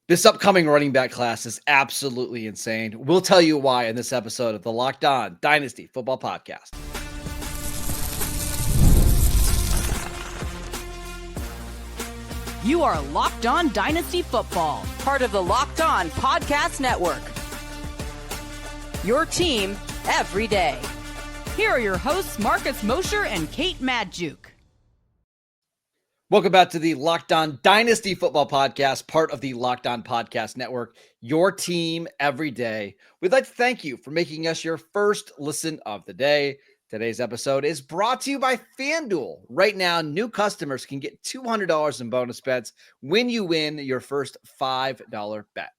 This upcoming running back class is absolutely insane. We'll tell you why in this episode of the Locked On Dynasty Football Podcast. You are Locked On Dynasty Football, part of the Locked On Podcast Network. Your team every day. Here are your hosts, Mosher and Kate Magdziuk. Welcome back to the Locked On Dynasty Football Podcast, part of the Locked On Podcast Network, your team every day. We'd like to thank you for making us your first listen of the day. Today's episode is brought to you by FanDuel. Right now, new customers can get $200 in bonus bets when you win your first $5 bet.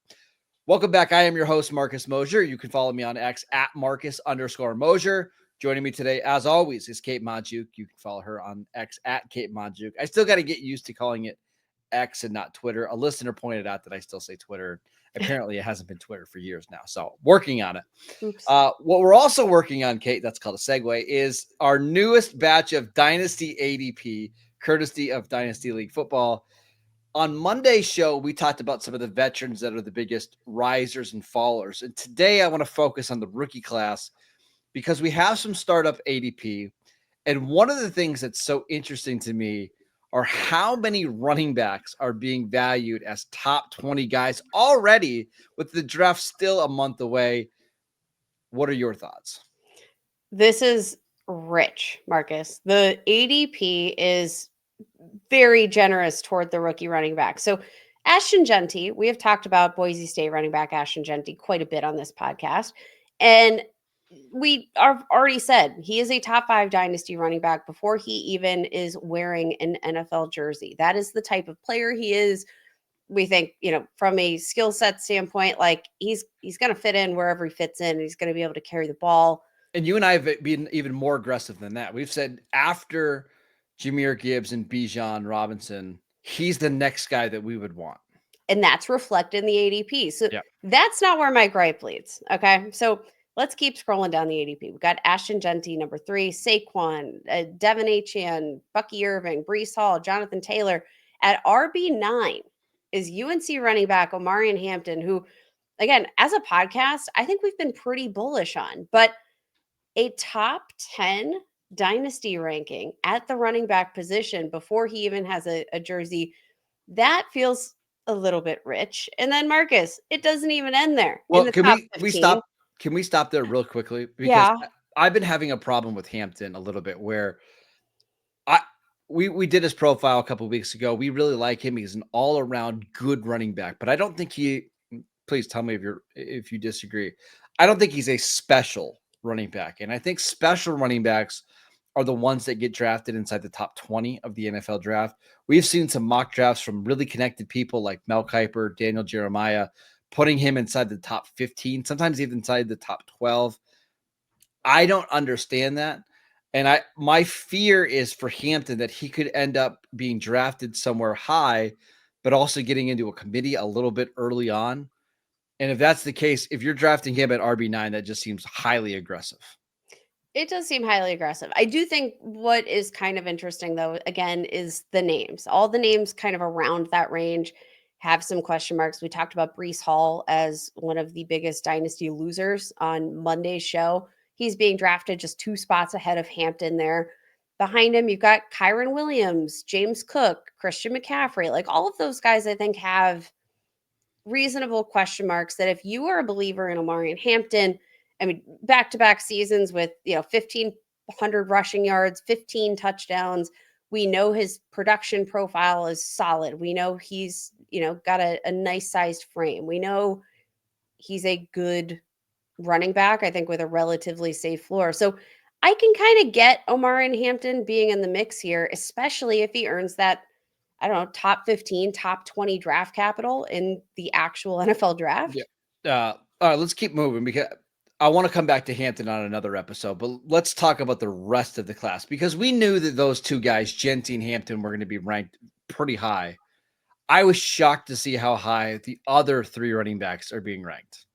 Welcome back. I am your host, Mosher. You can follow me on X at Marcus_Mosher. Joining me today, as always, is Kate Magdziuk. You can follow her on X at Kate Magdziuk. I still got to get used to calling it X and not Twitter. A listener pointed out that I still say Twitter. Apparently, it hasn't been Twitter for years now. So working on it. What we're also working on, Kate, that's called a segue, is our newest batch of Dynasty ADP, courtesy of Dynasty League Football. On Monday's show, we talked about some of the veterans that are the biggest risers and fallers. And today I want to focus on the rookie class, because we have some startup ADP. And one of the things that's so interesting to me are how many running backs are being valued as top 20 guys already, with the draft still a month away. What are your thoughts? This is rich, Marcus. The ADP is very generous toward the rookie running back. So Ashton Jeanty, we have talked about Boise State running back Ashton Jeanty quite a bit on this podcast. And we are already said he is a top 5 dynasty running back before he even is wearing an NFL jersey. That is the type of player he is. We think, from a skill set standpoint, like he's going to fit in wherever he fits in. He's going to be able to carry the ball. And you and I have been even more aggressive than that. We've said after Jahmyr Gibbs and Bijan Robinson, he's the next guy that we would want. And that's reflected in the ADP. So That's not where my gripe leads. Okay. So let's keep scrolling down the ADP. We've got Ashton Jeanty, number 3, Saquon, Devin Achane, Bucky Irving, Breece Hall, Jonathan Taylor. At RB9 is UNC running back Omarion Hampton, who, again, as a podcast, I think we've been pretty bullish on. But a top 10 dynasty ranking at the running back position before he even has a jersey, that feels a little bit rich. And then, Marcus, it doesn't even end there. Well, Can we stop there real quickly? Because I've been having a problem with Hampton a little bit, where we did his profile a couple of weeks ago. We really like him. He's an all-around good running back, but I don't think please tell me if you disagree. I don't think he's a special running back. And I think special running backs are the ones that get drafted inside the top 20 of the NFL draft. We've seen some mock drafts from really connected people like Mel Kiper, Daniel Jeremiah, putting him inside the top 15, sometimes even inside the top 12. I don't understand that. And my fear is for Hampton that he could end up being drafted somewhere high, but also getting into a committee a little bit early on. And if that's the case, if you're drafting him at RB9, that just seems highly aggressive. It does seem highly aggressive. I do think what is kind of interesting, though, again, is the names. All the names kind of around that range have some question marks. We talked about Breece Hall as one of the biggest dynasty losers on Monday's show. He's being drafted just 2 spots ahead of Hampton there. Behind him, you've got Kyron Williams, James Cook, Christian McCaffrey. Like, all of those guys, I think, have reasonable question marks that if you are a believer in Omarion Hampton, I mean, back-to-back seasons with, 1,500 rushing yards, 15 touchdowns. We know his production profile is solid. We know he's, got a nice sized frame. We know he's a good running back, I think, with a relatively safe floor. So I can kind of get Omarion Hampton being in the mix here, especially if he earns that, I don't know, top 15, top 20 draft capital in the actual NFL draft. Yeah. All right, let's keep moving, because I want to come back to Hampton on another episode, but let's talk about the rest of the class, because we knew that those 2 guys, Jeanty and Hampton, were going to be ranked pretty high. I was shocked to see how high the other 3 running backs are being ranked.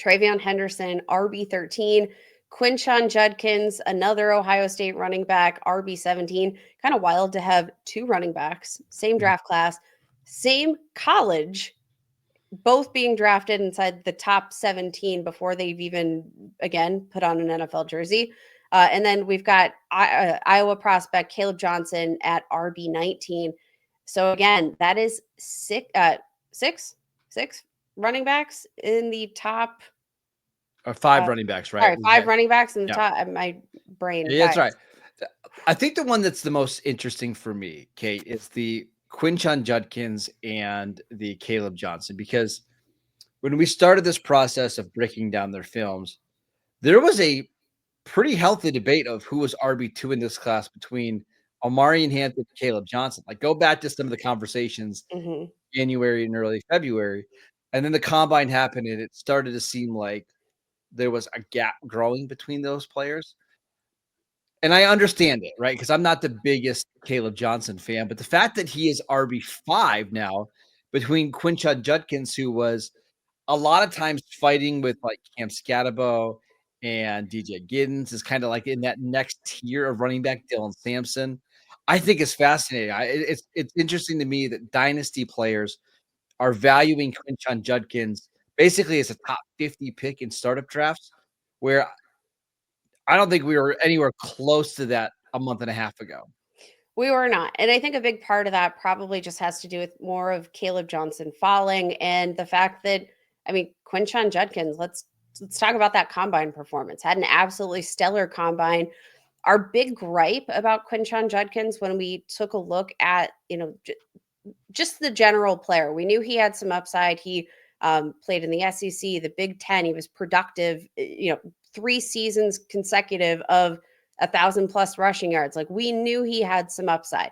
Travion Henderson, RB13, Quinshon Judkins, another Ohio State running back, RB17. Kind of wild to have 2 running backs, same draft class, same college, both being drafted inside the top 17 before they've even, again, put on an NFL jersey. And then we've got Iowa prospect Caleb Johnson at RB19. So again, that is six running backs in the top. Or 5 running backs, right? Sorry, 5 running backs in the Yeah. top. My brain, Yeah, that's guys. right. I think the one that's the most interesting for me, Kate, is the Quinshon Judkins and the Caleb Johnson, because when we started this process of breaking down their films, there was a pretty healthy debate of who was RB2 in this class between Omari and Hampton and Caleb Johnson. Like, go back to some of the conversations Mhm. January and early February, and then the combine happened, and it started to seem like there was a gap growing between those players. And I understand it, right? Because I'm not the biggest Caleb Johnson fan, but the fact that he is RB5 now between Quinshon Judkins, who was a lot of times fighting with like Cam Scatterbo and DJ Giddens, is kind of like in that next tier of running back, Dylan Sampson. I think it's fascinating. It's interesting to me that dynasty players are valuing Quinshon Judkins basically as a top 50 pick in startup drafts, where I don't think we were anywhere close to that a month and a half ago. We were not. And I think a big part of that probably just has to do with more of Caleb Johnson falling and the fact that, I mean, Quinshon Judkins, let's talk about that combine performance. Had an absolutely stellar combine. Our big gripe about Quinshon Judkins when we took a look at, just the general player, we knew he had some upside. He played in the SEC, the Big Ten. He was productive, 3 seasons consecutive of 1,000+ rushing yards. Like, we knew he had some upside.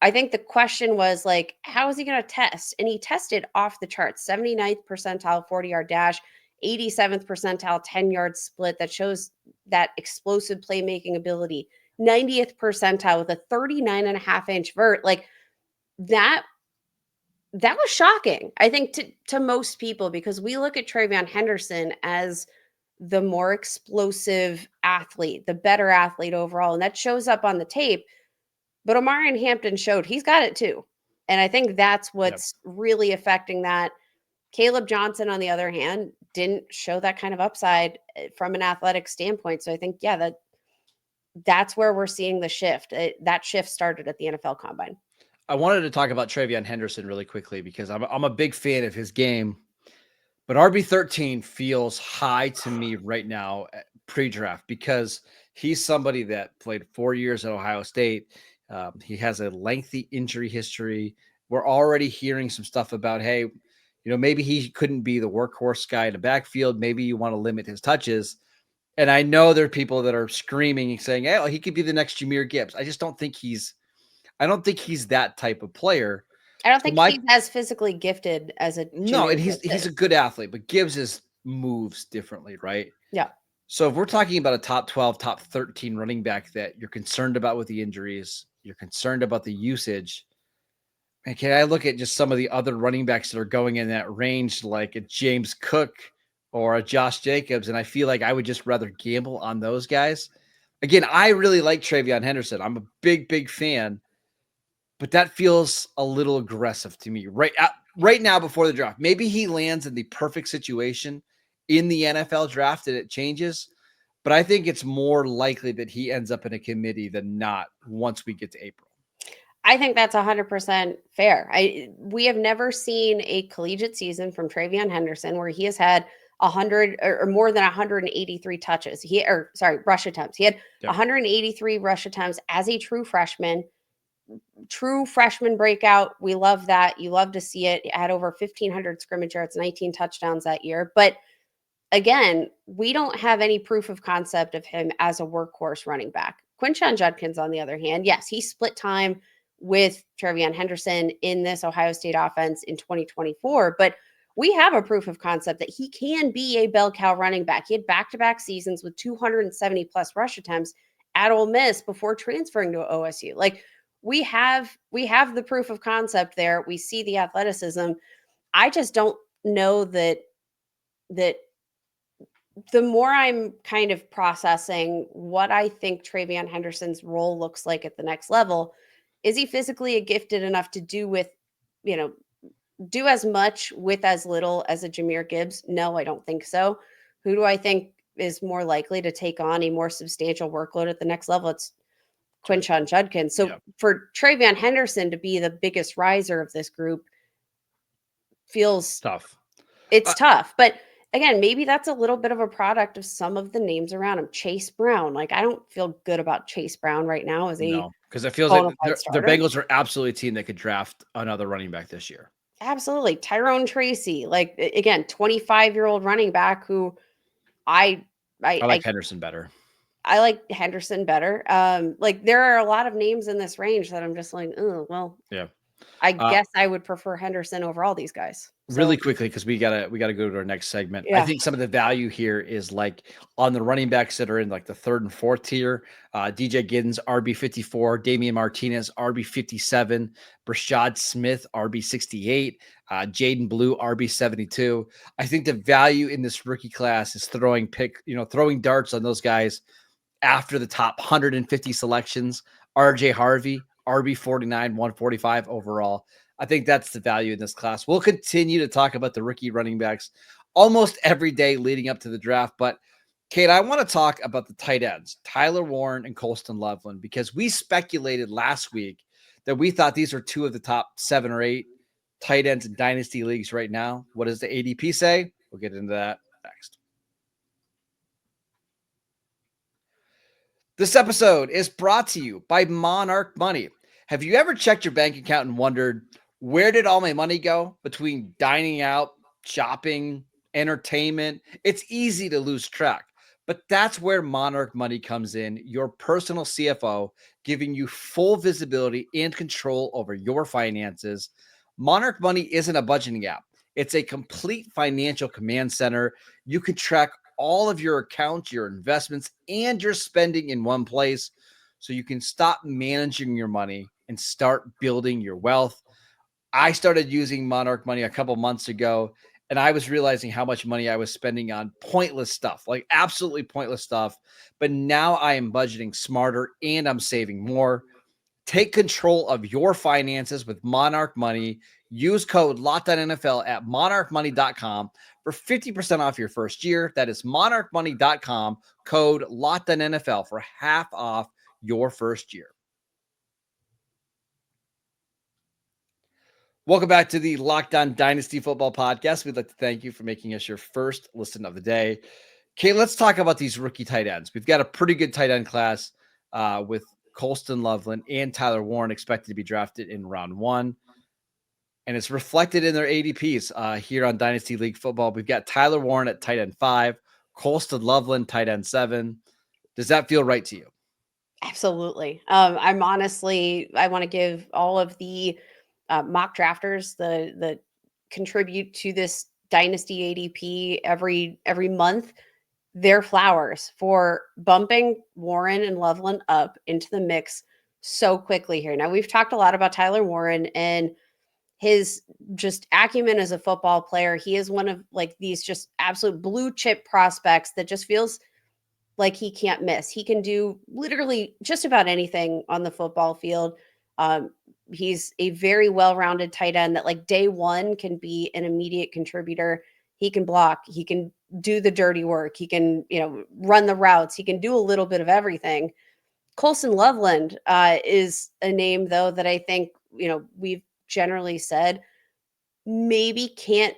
I think the question was like, how is he going to test? And he tested off the charts: 79th percentile 40-yard dash, 87th percentile 10-yard split that shows that explosive playmaking ability, 90th percentile with a 39.5-inch vert. Like, that was shocking, I think, to most people, because we look at TreVeyon Henderson as the more explosive athlete, the better athlete overall, and that shows up on the tape. But Omari and Hampton showed he's got it too. And I think that's what's really affecting that. Caleb Johnson, on the other hand, didn't show that kind of upside from an athletic standpoint. So I think, that's where we're seeing the shift. That shift started at the NFL Combine. I wanted to talk about TreVeyon Henderson really quickly because I'm a big fan of his game, but RB13 feels high to me right now pre-draft because he's somebody that played 4 years at Ohio State. He has a lengthy injury history. We're already hearing some stuff about, hey, maybe he couldn't be the workhorse guy in the backfield. Maybe you want to limit his touches. And I know there are people that are screaming and saying, hey, he could be the next Jahmyr Gibbs. I just don't think he's that type of player. I don't think he's as physically gifted as a No, and Jahmyr he's a good athlete, but Gibbs moves differently, right? Yeah. So if we're talking about a top 12, top 13 running back that you're concerned about with the injuries, you're concerned about the usage. And can I look at just some of the other running backs that are going in that range, like a James Cook or a Josh Jacobs, and I feel like I would just rather gamble on those guys. Again, I really like TreVeyon Henderson. I'm a big, big fan, but that feels a little aggressive to me right now before the draft. Maybe he lands in the perfect situation in the NFL draft and it changes, but I think it's more likely that he ends up in a committee than not once we get to April. I think that's 100% fair. We have never seen a collegiate season from TreVeyon Henderson where he has had 100 or more than 183 touches. Rush attempts. He had 183 rush attempts as a true freshman breakout. We love that. You love to see it. It had over 1,500 scrimmage yards, 19 touchdowns that year. But again, we don't have any proof of concept of him as a workhorse running back. Quinshon Judkins, on the other hand, yes, he split time with TreVeyon Henderson in this Ohio State offense in 2024, but we have a proof of concept that he can be a bell cow running back. He had back-to-back seasons with 270 plus rush attempts at Ole Miss before transferring to OSU. Like, we have the proof of concept there. We see the athleticism. I just don't know that the more I'm kind of processing what I think TreVeyon Henderson's role looks like at the next level, is he physically gifted enough to do with, do as much with as little as a Jahmyr Gibbs? No, I don't think so. Who do I think is more likely to take on a more substantial workload at the next level? It's Quinshon Judkins. So for Travion Henderson to be the biggest riser of this group feels tough. It's tough. But again, maybe that's a little bit of a product of some of the names around him. Chase Brown. Like, I don't feel good about Chase Brown right now as a because it feels bona like fide the starter. Bengals are absolutely a team that could draft another running back this year. Absolutely. Tyrone Tracy, like, again, 25-year-old running back who I like Henderson better. I like Henderson better. Like, there are a lot of names in this range that I'm just like, oh, well, Yeah. I guess I would prefer Henderson over all these guys. Really quickly, because we gotta go to our next segment. Yeah. I think some of the value here is like on the running backs that are in like the 3rd and 4th tier. DJ Giddens, RB54, Damian Martinez, RB57, Brashad Smith, RB68, Jaden Blue, RB72. I think the value in this rookie class is throwing darts on those guys after the top 150 selections. RJ Harvey, RB49, 145 overall. I think that's the value in this class. We'll continue to talk about the rookie running backs almost every day leading up to the draft. But, Kate, I want to talk about the tight ends, Tyler Warren and Colston Loveland, because we speculated last week that we thought these are 2 of the top 7 or 8 tight ends in dynasty leagues right now. What does the ADP say? We'll get into that next. This episode is brought to you by Monarch Money. Have you ever checked your bank account and wondered, where did all my money go between dining out, shopping, entertainment? It's easy to lose track, but that's where Monarch Money comes in, your personal CFO, giving you full visibility and control over your finances. Monarch Money isn't a budgeting app. It's a complete financial command center. You can track all of your accounts, your investments, and your spending in one place, so you can stop managing your money and start building your wealth. I started using Monarch Money a couple months ago, and I was realizing how much money I was spending on pointless stuff, like absolutely pointless stuff. But now I am budgeting smarter and I'm saving more. Take control of your finances with Monarch Money. Use code LOCKEDONNFL at monarchmoney.com for 50% off your first year. That is monarchmoney.com, code LOCKEDONNFL for half off your first year. Welcome back to the Locked On Dynasty Football Podcast. We'd like to thank you for making us your first listen of the day. Okay, let's talk about these rookie tight ends. We've got a pretty good tight end class with Colston Loveland and Tyler Warren expected to be drafted in round 1. And it's reflected in their ADPs here on Dynasty League Football. We've got Tyler Warren at tight end 5, Colston Loveland, tight end 7. Does that feel right to you? Absolutely. I want to give all of the mock drafters the contribute to this Dynasty ADP every month their flowers for bumping Warren and Loveland up into the mix so quickly here. Now, we've talked a lot about Tyler Warren and his just acumen as a football player. He is one of like these just absolute blue chip prospects that just feels like he can't miss. He can do literally just about anything on the football field. He's a very well-rounded tight end that like day one can be an immediate contributor. He can block. He can do the dirty work. He can, run the routes. He can do a little bit of everything. Colston Loveland is a name, though, that I think, we've generally said maybe can't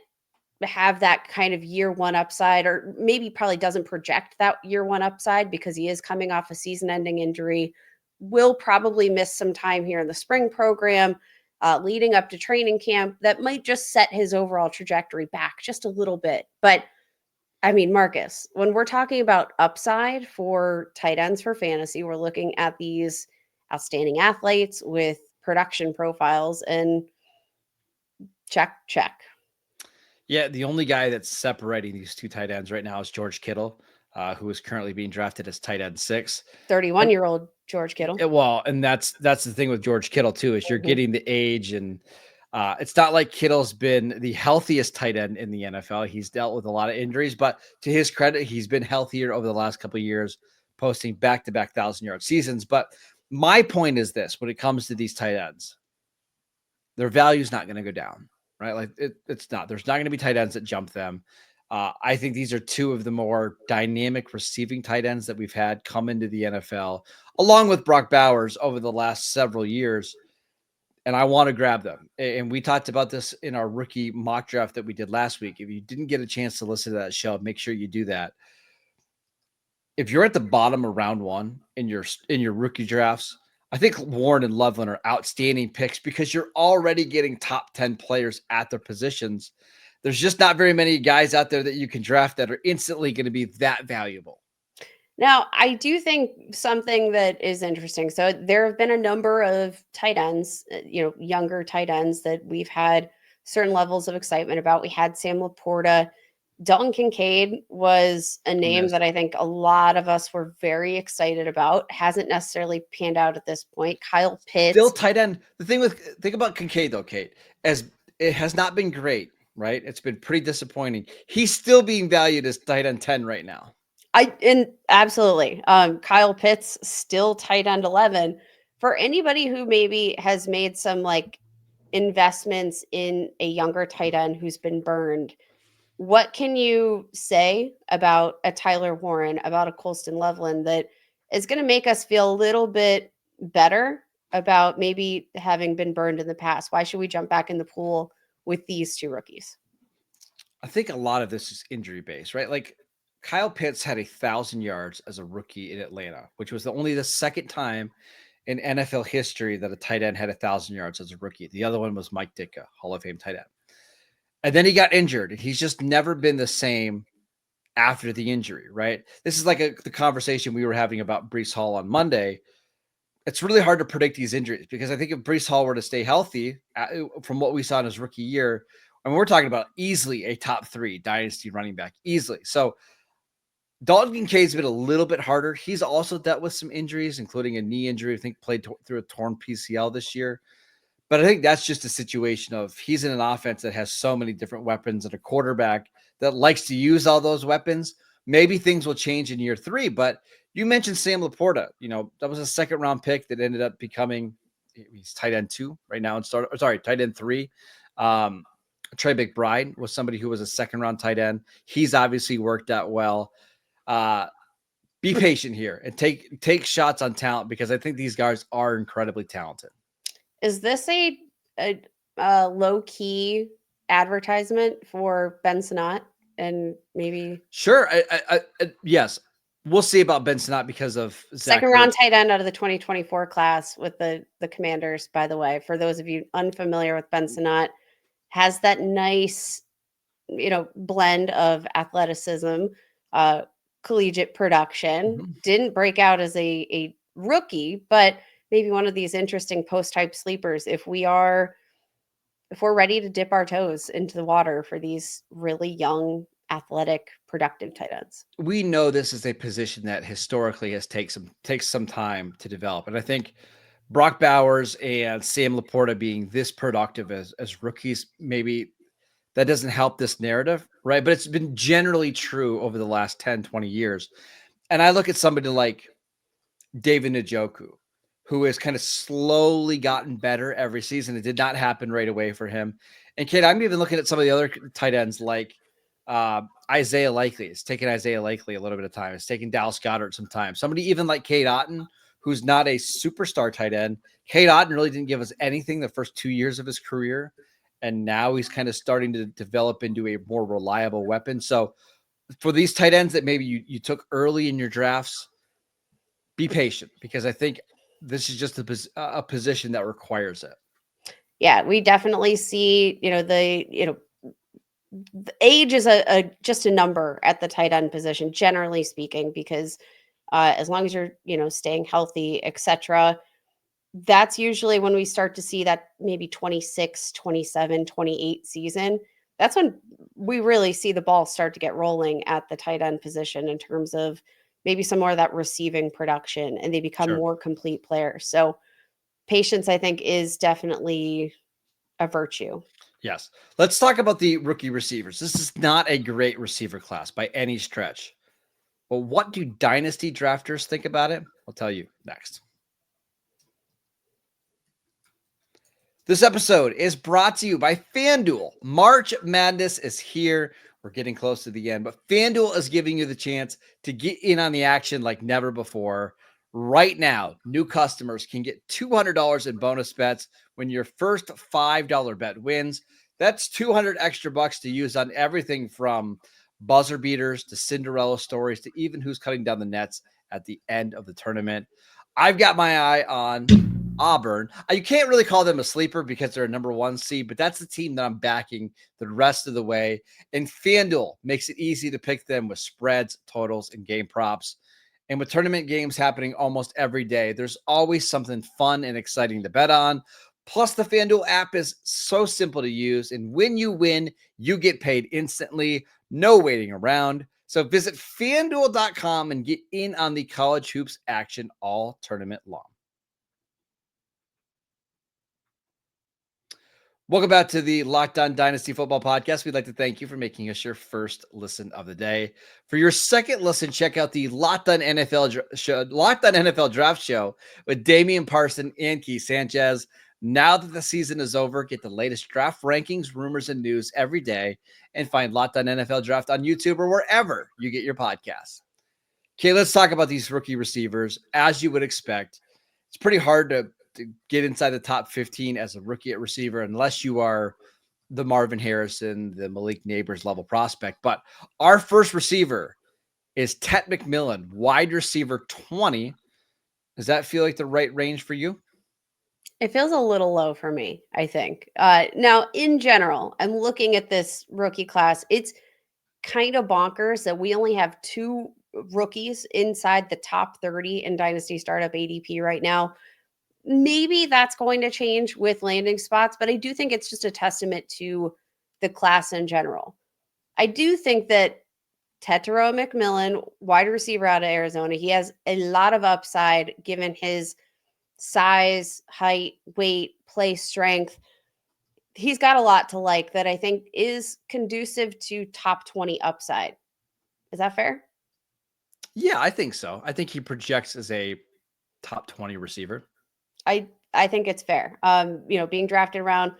have that kind of year one upside, or maybe probably doesn't project that year one upside because he is coming off a season-ending injury, will probably miss some time here in the spring program, leading up to training camp. That might just set his overall trajectory back just a little bit. But I mean, Marcus, when we're talking about upside for tight ends for fantasy, we're looking at these outstanding athletes with production profiles, and check. Yeah, the only guy that's separating these two tight ends right now is George Kittle, who is currently being drafted as tight end 6. 31-year-old George Kittle. Well, and that's the thing with George Kittle too, is you're getting the age, and it's not like Kittle's been the healthiest tight end in the NFL. He's dealt with a lot of injuries, but to his credit, he's been healthier over the last couple of years, posting back-to-back 1,000-yard seasons. But my point is this: when it comes to these tight ends, their value is not going to go down. right? Like it's not. There's not going to be tight ends that jump them. I think these are two of the more dynamic receiving tight ends that we've had come into the NFL, along with Brock Bowers over the last several years. And I want to grab them. And we talked about this in our rookie mock draft that we did last week. If you didn't get a chance to listen to that show, make sure you do that. If you're at the bottom of round one in your rookie drafts, I think Warren and Loveland are outstanding picks because you're already getting top 10 players at their positions. There's just not very many guys out there that you can draft that are instantly going to be that valuable. Now, I do think something that is interesting. So there have been a number of tight ends, younger tight ends that we've had certain levels of excitement about. We had Sam Laporta. Dalton Kincaid was a name that I think a lot of us were very excited about. Hasn't necessarily panned out at this point. Kyle Pitts. Still tight end. Think about Kincaid though, Kate, as it has not been great, right? It's been pretty disappointing. He's still being valued as tight end 10 right now. Absolutely. Kyle Pitts still tight end 11. For anybody who maybe has made some like investments in a younger tight end who's been burned, what can you say about a Tyler Warren, about a Colston Loveland that is going to make us feel a little bit better about maybe having been burned in the past? Why should we jump back in the pool with these two rookies? I think a lot of this is injury based, right? Like Kyle Pitts had 1,000 yards as a rookie in Atlanta, which was only the second time in NFL history that a tight end had 1,000 yards as a rookie. The other one was Mike Ditka, Hall of Fame tight end. And then he got injured. He's just never been the same after the injury, right? This is like the conversation we were having about Breece Hall on Monday. It's really hard to predict these injuries because I think if Breece Hall were to stay healthy from what we saw in his rookie year, and we're talking about easily a top 3 dynasty running back, easily. So Dalton Kincaid's been a little bit harder. He's also dealt with some injuries, including a knee injury. I think played through a torn PCL this year. But I think that's just a situation of he's in an offense that has so many different weapons and a quarterback that likes to use all those weapons. Maybe things will change in year 3, but you mentioned Sam Laporta. That was a second round pick that ended up becoming he's tight end 2 right now and tight end 3. Trey McBride was somebody who was a second round tight end. He's obviously worked out well. Be patient here and take shots on talent because I think these guys are incredibly talented. Is this a low key advertisement for Ben Sinnott and maybe? Sure. Yes. We'll see about Ben Sinnott because of second round tight end out of the 2024 class with the Commanders, by the way. For those of you unfamiliar with Ben Sinnott, has that nice, blend of athleticism, collegiate production. Mm-hmm. Didn't break out as a rookie, but maybe one of these interesting post-type sleepers if we're ready to dip our toes into the water for these really young, athletic, productive tight ends. We know this is a position that historically takes some time to develop. And I think Brock Bowers and Sam Laporta being this productive as rookies, maybe that doesn't help this narrative, right? But it's been generally true over the last 10, 20 years. And I look at somebody like David Njoku, who has kind of slowly gotten better every season. It did not happen right away for him. And Kate, I'm even looking at some of the other tight ends like Isaiah Likely. It's taken Isaiah Likely a little bit of time. It's taken Dallas Goedert some time. Somebody even like Cade Otton, who's not a superstar tight end. Cade Otton really didn't give us anything the first 2 years of his career. And now he's kind of starting to develop into a more reliable weapon. So for these tight ends that maybe you took early in your drafts, be patient because I think this is just a position that requires it. Yeah, we definitely see, the age is just a number at the tight end position, generally speaking, because as long as you're, staying healthy, etc., that's usually when we start to see that maybe 26, 27, 28 season. That's when we really see the ball start to get rolling at the tight end position in terms of maybe some more of that receiving production and they become more complete players. So patience, I think, is definitely a virtue. Yes. Let's talk about the rookie receivers. This is not a great receiver class by any stretch. But what do dynasty drafters think about it? I'll tell you next. This episode is brought to you by FanDuel. March Madness is here. We're getting close to the end, but FanDuel is giving you the chance to get in on the action like never before. Right now, new customers can get $200 in bonus bets when your first $5 bet wins. That's 200 extra bucks to use on everything from buzzer beaters to Cinderella stories to even who's cutting down the nets at the end of the tournament. I've got my eye on Auburn. You can't really call them a sleeper because they're a number 1 seed, but that's the team that I'm backing the rest of the way. And FanDuel makes it easy to pick them with spreads, totals, and game props. And with tournament games happening almost every day, there's always something fun and exciting to bet on. Plus, the FanDuel app is so simple to use. And when you win, you get paid instantly. No waiting around. So visit FanDuel.com and get in on the college hoops action all tournament long. Welcome back to the Locked On Dynasty Football Podcast. We'd like to thank you for making us your first listen of the day. For your second listen, check out the Locked On NFL Draft Show with Damian Parson and Keith Sanchez. Now that the season is over, get the latest draft rankings, rumors, and news every day, and find Locked On NFL Draft on YouTube or wherever you get your podcasts. Okay, let's talk about these rookie receivers. As you would expect, it's pretty hard to get inside the top 15 as a rookie at receiver unless you are the Marvin Harrison, the Malik Neighbors level prospect. But our first receiver is Tet McMillan, wide receiver 20. Does that feel like the right range for you? It feels a little low for me, I think. Now, in general, I'm looking at this rookie class. It's kind of bonkers that we only have 2 rookies inside the top 30 in Dynasty Startup ADP right now. Maybe that's going to change with landing spots, but I do think it's just a testament to the class in general. I do think that Tetero McMillan, wide receiver out of Arizona, he has a lot of upside given his size, height, weight, play strength. He's got a lot to like that I think is conducive to top 20 upside. Is that fair? Yeah, I think so. I think he projects as a top 20 receiver. I think it's fair. Being drafted around,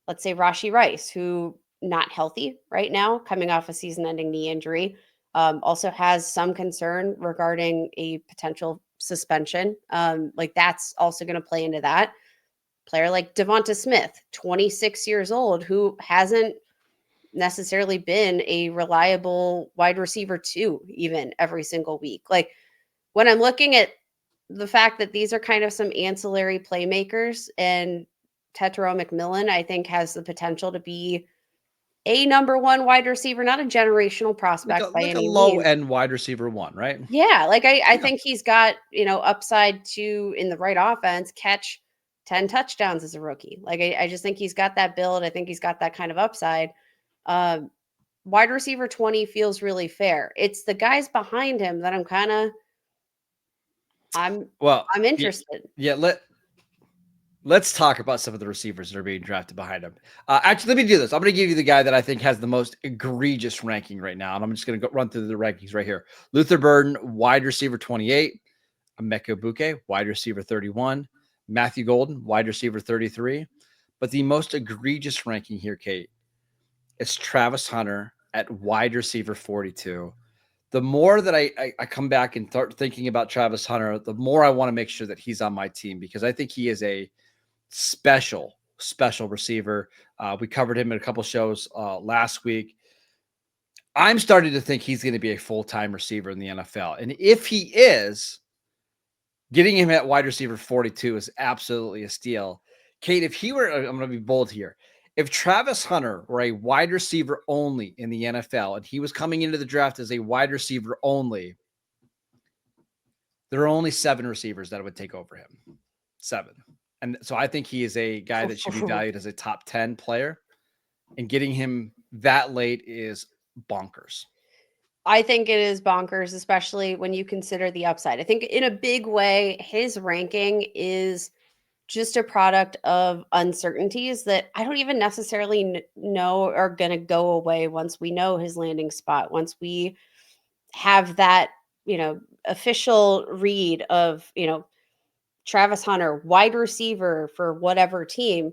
let's say, Rashee Rice, who not healthy right now, coming off a season-ending knee injury, also has some concern regarding a potential suspension. That's also going to play into that. Player like Devonta Smith, 26 years old, who hasn't necessarily been a reliable wide receiver 2 even every single week. Like when I'm looking at the fact that these are kind of some ancillary playmakers, and Tetero McMillan, I think, has the potential to be a number 1 wide receiver, not a generational prospect by any low means. end wide receiver 1, right? Yeah, I think he's got, upside to, in the right offense, catch 10 touchdowns as a rookie. I just think he's got that build. I think he's got that kind of upside. Wide receiver 20 feels really fair. It's the guys behind him that I'm interested. Let's talk about some of the receivers that are being drafted behind him. Actually, let me do this. I'm going to give you the guy that I think has the most egregious ranking right now, and I'm just going to run through the rankings right here. Luther Burden, wide receiver 28. Emeka Buke, wide receiver 31. Matthew Golden, wide receiver 33. But the most egregious ranking here, Kate, is Travis Hunter at wide receiver 42. The more that I come back and start thinking about Travis Hunter, the more I want to make sure that he's on my team because I think he is a special receiver. We covered him in a couple shows last week. I'm starting to think he's going to be a full-time receiver in the NFL. And if he is, getting him at wide receiver 42 is absolutely a steal. Kate, if he were, I'm going to be bold here. If Travis Hunter were a wide receiver only in the NFL and he was coming into the draft as a wide receiver only, there are only 7 receivers that would take over him. 7. And so I think he is a guy that should be valued as a top 10 player. And getting him that late is bonkers. I think it is bonkers, especially when you consider the upside. I think in a big way, his ranking is just a product of uncertainties that I don't even necessarily know are going to go away once we know his landing spot, once we have that, official read of, Travis Hunter, wide receiver for whatever team.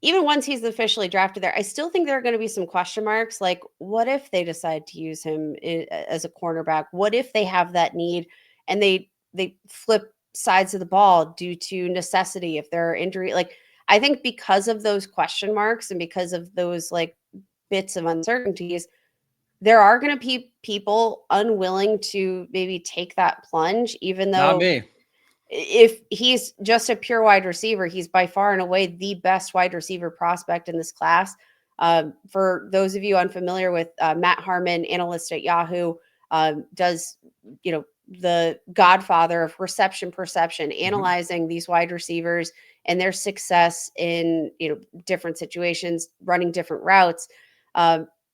even once he's officially drafted there, I still think there are going to be some question marks. Like, what if they decide to use him as a cornerback? What if they have that need and they flip sides of the ball due to necessity if there are injury? Like, I think because of those question marks and because of those like bits of uncertainties, there are going to be people unwilling to maybe take that plunge, even Not though me. if he's just a pure wide receiver, he's by far and away the best wide receiver prospect in this class. For those of you unfamiliar with Matt Harmon, analyst at Yahoo, does, the godfather of reception perception, analyzing these wide receivers and their success in, different situations, running different routes.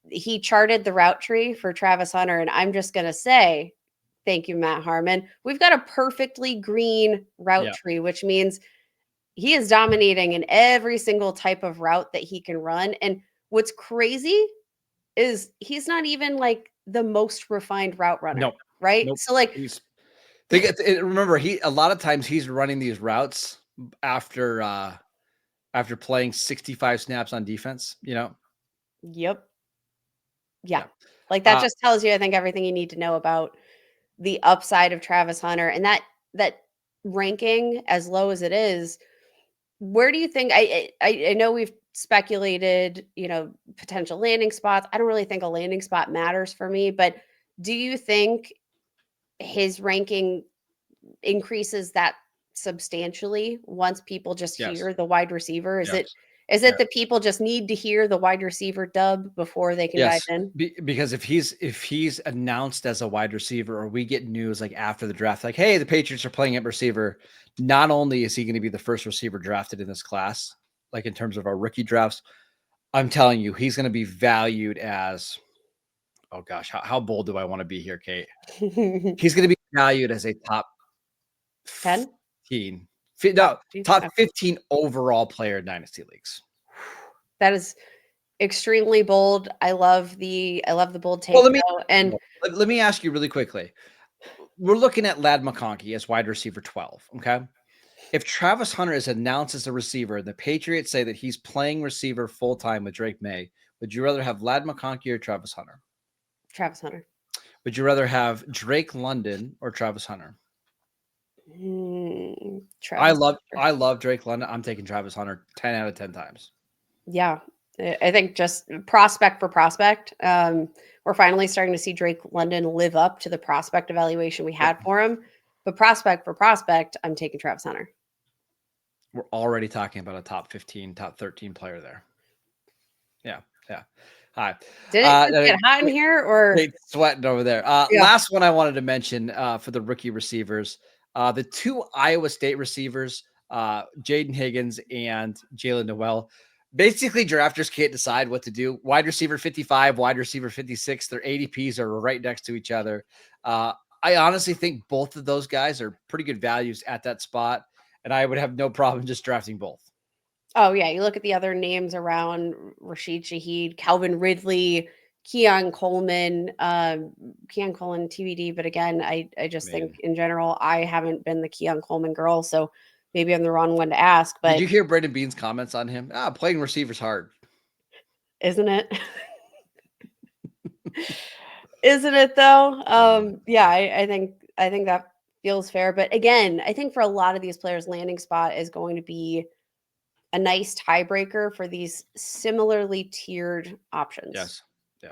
He charted the route tree for Travis Hunter. And I'm just going to say, thank you, Matt Harmon. We've got a perfectly green route tree, which means he is dominating in every single type of route that he can run. And what's crazy is he's not even like the most refined route runner, Nope. right? Nope. So like, remember, a lot of times he's running these routes after playing 65 snaps on defense, Yep. Yeah. Like that just tells you, I think, everything you need to know about the upside of Travis Hunter. And that ranking, as low as it is, where do you think, I know we've speculated, potential landing spots. I don't really think a landing spot matters for me, but do you think his ranking increases that substantially once people just hear the wide receiver? Is it that people just need to hear the wide receiver dub before they can dive in? Because if he's announced as a wide receiver, or we get news like after the draft, like, hey, the Patriots are playing at receiver, not only is he going to be the first receiver drafted in this class, like in terms of our rookie drafts, I'm telling you, he's going to be valued as, oh gosh, how bold do I want to be here, Kate? He's going to be valued as a top 10? 15, no, top 15 overall player in Dynasty leagues. That is extremely bold. I love the bold take. Well, let me ask you really quickly. We're looking at Ladd McConkey as wide receiver 12. Okay. If Travis Hunter is announced as a receiver, the Patriots say that he's playing receiver full time with Drake May, would you rather have Ladd McConkey or Travis Hunter? Travis Hunter. Would you rather have Drake London or Travis Hunter? I love Drake London. I'm taking Travis Hunter 10 out of 10 times. Yeah. I think just prospect for prospect. We're finally starting to see Drake London live up to the prospect evaluation we had for him. But prospect for prospect, I'm taking Travis Hunter. We're already talking about a top 15, top 13 player there. Yeah. Hi. Did it get hot in here, or sweating over there? Last one I wanted to mention for the rookie receivers, the two Iowa State receivers, Jaden Higgins and Jalen Noel. Basically, drafters can't decide what to do. Wide receiver 55, wide receiver 56. Their ADPs are right next to each other. I honestly think both of those guys are pretty good values at that spot, and I would have no problem just drafting both. Oh, yeah. You look at the other names around: Rashid Shaheed, Calvin Ridley, Keon Coleman. Keon Coleman TBD, but again, I just think in general, I haven't been the Keon Coleman girl, so maybe I'm the wrong one to ask. But did you hear Brandon Bean's comments on him? Playing receiver's hard, isn't it? Isn't it though? Yeah, I think that feels fair. But again, I think for a lot of these players, landing spot is going to be a nice tiebreaker for these similarly tiered options. Yes. Yeah.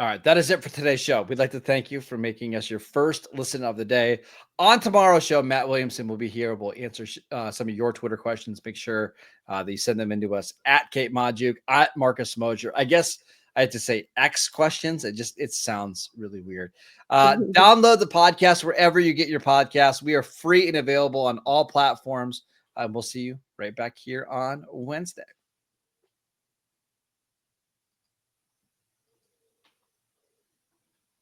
All right. That is it for today's show. We'd like to thank you for making us your first listen of the day. On tomorrow's show, Matt Williamson will be here. We'll answer some of your Twitter questions. Make sure that you send them into us at Kate Magdziuk, at Marcus Mosher. I guess I had to say X questions. It sounds really weird. Download the podcast wherever you get your podcasts. We are free and available on all platforms. We'll see you right back here on Wednesday.